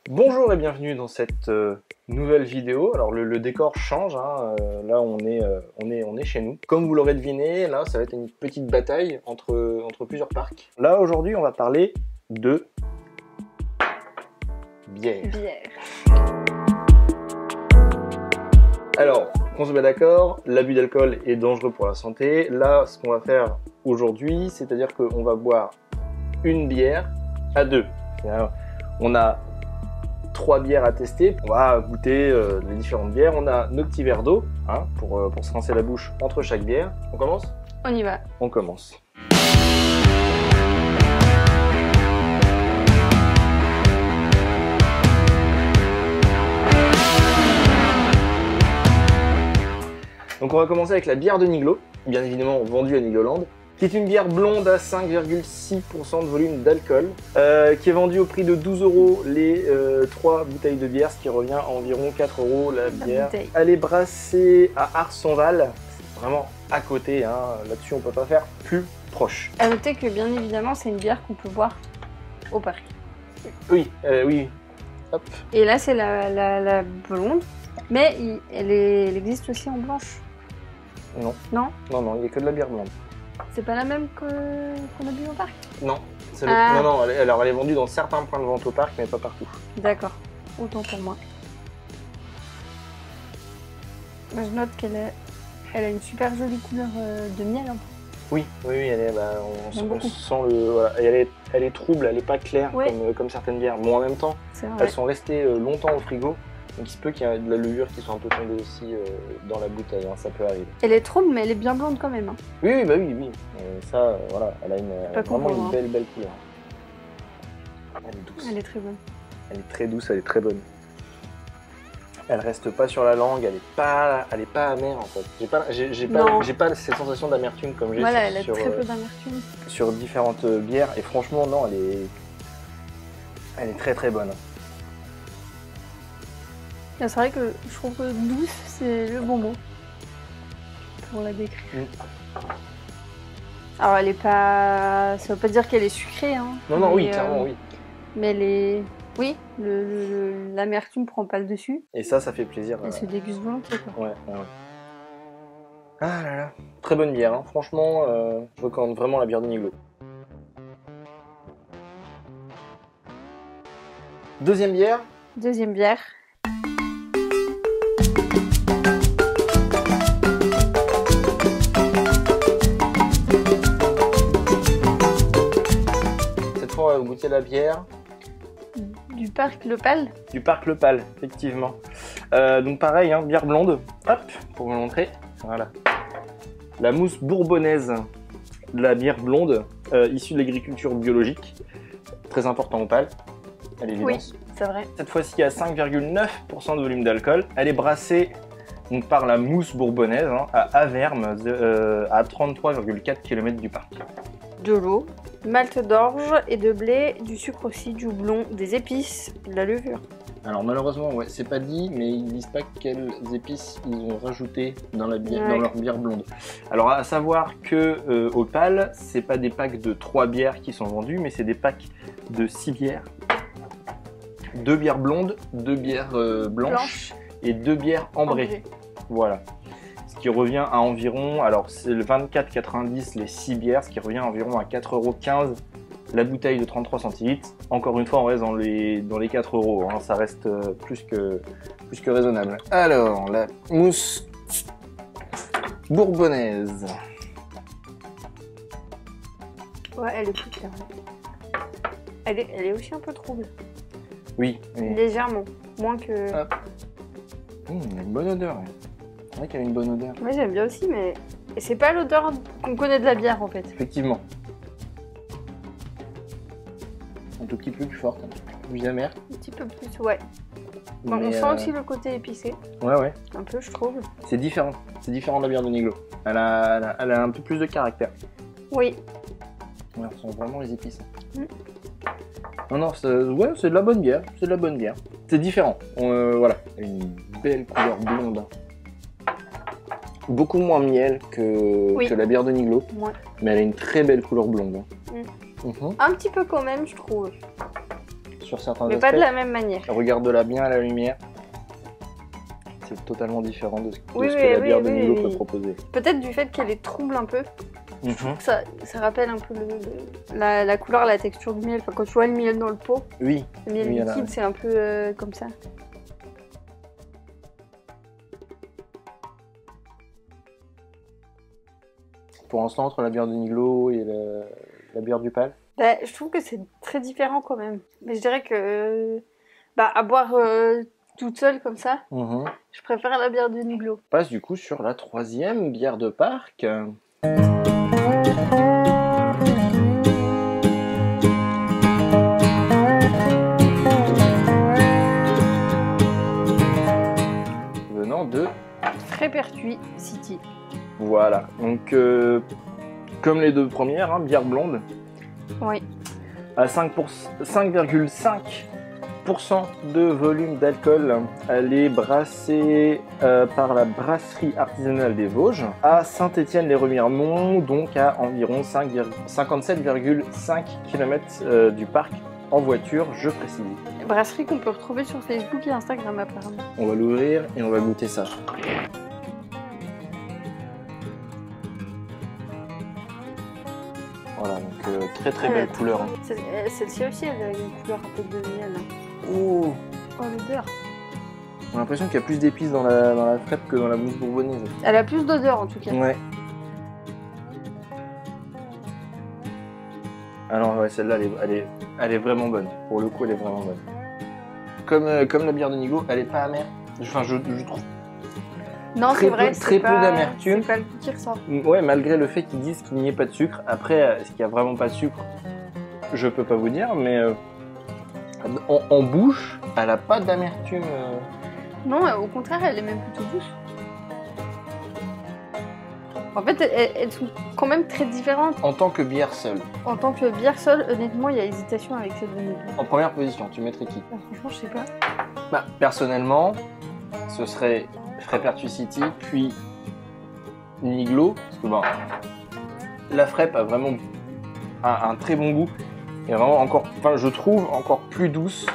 Bonjour et bienvenue dans cette nouvelle vidéo. Alors le décor change, hein. Là on est chez nous. Comme vous l'aurez deviné, là ça va être une petite bataille entre plusieurs parcs. Là aujourd'hui on va parler de bière. Alors, qu'on se met d'accord, l'abus d'alcool est dangereux pour la santé. Là, ce qu'on va faire aujourd'hui, c'est-à-dire qu'on va boire une bière à deux. On a 3 bières à tester. On va goûter les différentes bières. On a nos petits verres d'eau hein, pour se rincer la bouche entre chaque bière. On commence ? On y va. On commence. Donc on va commencer avec la bière de Niglo, bien évidemment vendue à Nigloland, qui est une bière blonde à 5,6% de volume d'alcool, qui est vendue au prix de 12 € les 3 bouteilles de bière, ce qui revient à environ 4 € la bière. Elle est brassée à Arsonval, c'est vraiment à côté, hein. Là-dessus on peut pas faire plus proche. À noter que bien évidemment c'est une bière qu'on peut boire au parc. Oui, oui. Hop. Et là c'est la blonde, mais elle existe aussi en blanche. Non. Non ? Non, il n'y a que de la bière blonde. C'est pas la même qu'on a bu au parc ? Non. Ah. Non, elle est vendue dans certains points de vente au parc, mais pas partout. D'accord, autant pour moi. Moi, je note qu'elle a une super jolie couleur de miel. Hein. Oui, elle est, on sent le, voilà, elle est trouble, elle est pas claire comme certaines bières. Bon, en même temps, elles sont restées longtemps au frigo. Donc il se peut qu'il y ait de la levure qui soit un peu tombée aussi dans la bouteille, hein, ça peut arriver. Elle est trouble, mais elle est bien blonde quand même. Hein. Oui. Ça, voilà, elle a vraiment une belle couleur. Elle est douce. Elle est très bonne. Elle est très douce, elle est très bonne. Elle reste pas sur la langue, elle est pas amère en fait. J'ai pas cette sensation d'amertume comme j'ai elle a très peu d'amertume. Sur différentes bières. Et franchement, non, elle est très très bonne. C'est vrai que je trouve que douce, c'est le bon mot pour la décrire. Alors elle est pas... Ça veut pas dire qu'elle est sucrée. Hein, non, oui, clairement, oui. Mais elle est... Oui, l'amertume prend pas le dessus. Et ça fait plaisir. Elle se déguste volontiers, quoi. Ouais. Ah là là, très bonne bière, hein. Franchement, je recommande vraiment la bière de Niglo. Deuxième bière. On va goûter la bière du parc Le Pal. Du parc Le Pal, effectivement. Donc pareil, hein, bière blonde. Hop, pour vous montrer. Voilà. La mousse bourbonnaise de la bière blonde, issue de l'agriculture biologique. Très important au Pal, à l'évidence. Oui, c'est vrai. Cette fois-ci à 5,9% de volume d'alcool. Elle est brassée donc, par la mousse bourbonnaise hein, à Avermes, à 33,4 km du parc. De l'eau, malt d'orge et de blé, du sucre aussi, du houblon, des épices, de la levure. Alors malheureusement, c'est pas dit, mais ils disent pas quelles épices ils ont rajouté dans la bière, dans leur bière blonde. Alors à savoir que au Pal, c'est pas des packs de 3 bières qui sont vendus, mais c'est des packs de 6 bières. 2 bières blondes, 2 bières blanches et 2 bières ambrées. Voilà. Ce qui revient à environ, alors c'est le 24,90 les 6 bières, ce qui revient à environ à 4,15 € la bouteille de 33 centilitres. Encore une fois, on reste dans les 4 €, hein, ça reste plus que raisonnable. Alors, la mousse bourbonnaise. Ouais, elle est plus claire. Elle est aussi un peu trouble. Oui. Légèrement, moins que... elle a une bonne odeur. C'est vrai qu'elle a une bonne odeur. Moi j'aime bien aussi, mais c'est pas l'odeur qu'on connaît de la bière en fait. Effectivement. Un tout petit peu plus forte, un petit peu plus amère. Un petit peu plus, ouais. Bon, on sent aussi le côté épicé. Ouais. Un peu, je trouve. C'est différent. C'est différent de la bière de Niglo. Elle a un peu plus de caractère. Oui. Ouais, on sent vraiment les épices. Non, c'est de la bonne bière. C'est de la bonne bière. C'est différent. Voilà. Une belle couleur blonde. beaucoup moins miel que la bière de Niglo, mais elle a une très belle couleur blonde. Un petit peu quand même, je trouve. sur certains Mais aspects. pas de la même manière. Regarde-la bien à la lumière. C'est totalement différent de ce que Oui, la bière de oui, Niglo oui. peut proposer. Peut-être du fait qu'elle est trouble un peu. Ça rappelle un peu la couleur, la texture du miel. Enfin, quand tu vois le miel dans le pot, Oui. le miel Oui, liquide, c'est un peu comme ça. Pour l'instant, entre la bière de Niglo et la bière du Pal. Bah, je trouve que c'est très différent quand même. Mais je dirais que à boire toute seule comme ça, je préfère la bière de Niglo. On passe du coup sur la 3e bière de parc. Venant de... Frépertuis City. Voilà, donc comme les deux premières, hein, bière blonde. Oui. À 5,5% de volume d'alcool. Elle est brassée par la brasserie artisanale des Vosges à Saint-Étienne-les-Remiremont, donc à environ 57,5 km du parc en voiture, je précise. Brasserie qu'on peut retrouver sur Facebook et Instagram apparemment. On va l'ouvrir et on va goûter ça. Voilà, donc très très belle couleur. Hein. Celle-ci aussi, elle a une couleur un peu de miel. Oh, Oh, l'odeur. on a l'impression qu'il y a plus d'épices dans la crêpe que dans la mousse bourbonnaise. Elle a plus d'odeur en tout cas. Ouais. Alors ouais, celle-là, elle est vraiment bonne. Pour le coup, elle est vraiment bonne. Comme la bière de Niglo, elle est pas amère. Enfin, je trouve. Non, c'est vrai, très peu d'amertume. C'est pas le goût qui ressort. Ouais, malgré le fait qu'ils disent qu'il n'y ait pas de sucre. Après, est-ce qu'il y a vraiment pas de sucre? Je peux pas vous dire, mais en bouche, elle a pas d'amertume. Non, au contraire, elle est même plutôt douce. En fait, elles sont quand même très différentes. En tant que bière seule. En tant que bière seule, honnêtement, il y a hésitation avec celle de Niglo. En première position, tu mettrais qui? Franchement, je sais pas. Bah, personnellement, ce serait Frépertuis City, puis Niglo, parce que bon, la Frep a vraiment un très bon goût, et vraiment je trouve encore plus douce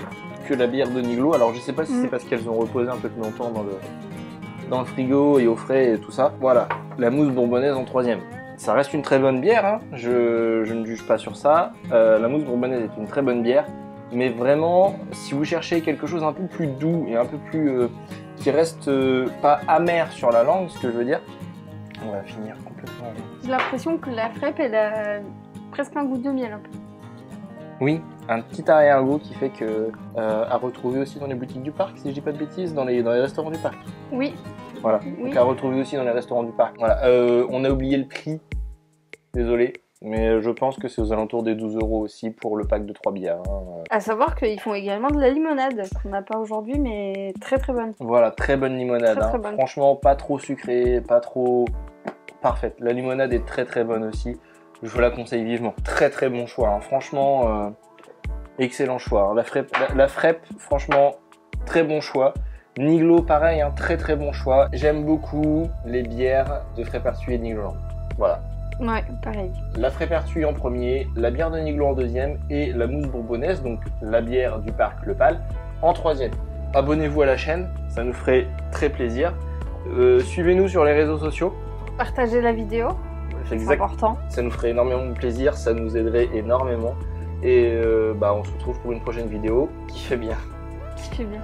que la bière de Niglo. Alors je sais pas si c'est parce qu'elles ont reposé un peu plus longtemps dans le frigo et au frais et tout ça. Voilà, la mousse bourbonnaise en 3e. Ça reste une très bonne bière, hein. Je ne juge pas sur ça. La mousse bourbonnaise est une très bonne bière, mais vraiment, si vous cherchez quelque chose un peu plus doux et un peu plus qui reste pas amer sur la langue, ce que je veux dire, on va finir complètement. J'ai l'impression que la crêpe, elle a presque un goût de miel un peu. Oui, un petit arrière-goût qui fait que à retrouver aussi dans les boutiques du parc, si je dis pas de bêtises, dans les restaurants du parc. Oui. Voilà, Oui. donc à retrouver aussi dans les restaurants du parc. Voilà, on a oublié le prix, désolé, mais je pense que c'est aux alentours des 12 € aussi pour le pack de 3 bières. Hein. À savoir qu'ils font également de la limonade, qu'on n'a pas aujourd'hui, mais très très bonne. Voilà, très bonne limonade. Très, très bonne. Franchement, pas trop sucrée, pas trop... Parfaite. La limonade est très très bonne aussi. Je vous la conseille vivement. Très très bon choix. Hein. Franchement, excellent choix. Hein. La Frep, franchement, très bon choix. Niglo, pareil, hein, très très bon choix. J'aime beaucoup les bières de Frépertuis et de Niglo. Voilà. Ouais, pareil. La Frépertuis en premier, la bière de Niglo en 2e et la mousse bourbonnaise, donc la bière du parc Le Pal, en 3e. Abonnez-vous à la chaîne, ça nous ferait très plaisir. Suivez-nous sur les réseaux sociaux. Partagez la vidéo, c'est important. Ça nous ferait énormément de plaisir, ça nous aiderait énormément. Et on se retrouve pour une prochaine vidéo qui fait bien. Qui fait bien.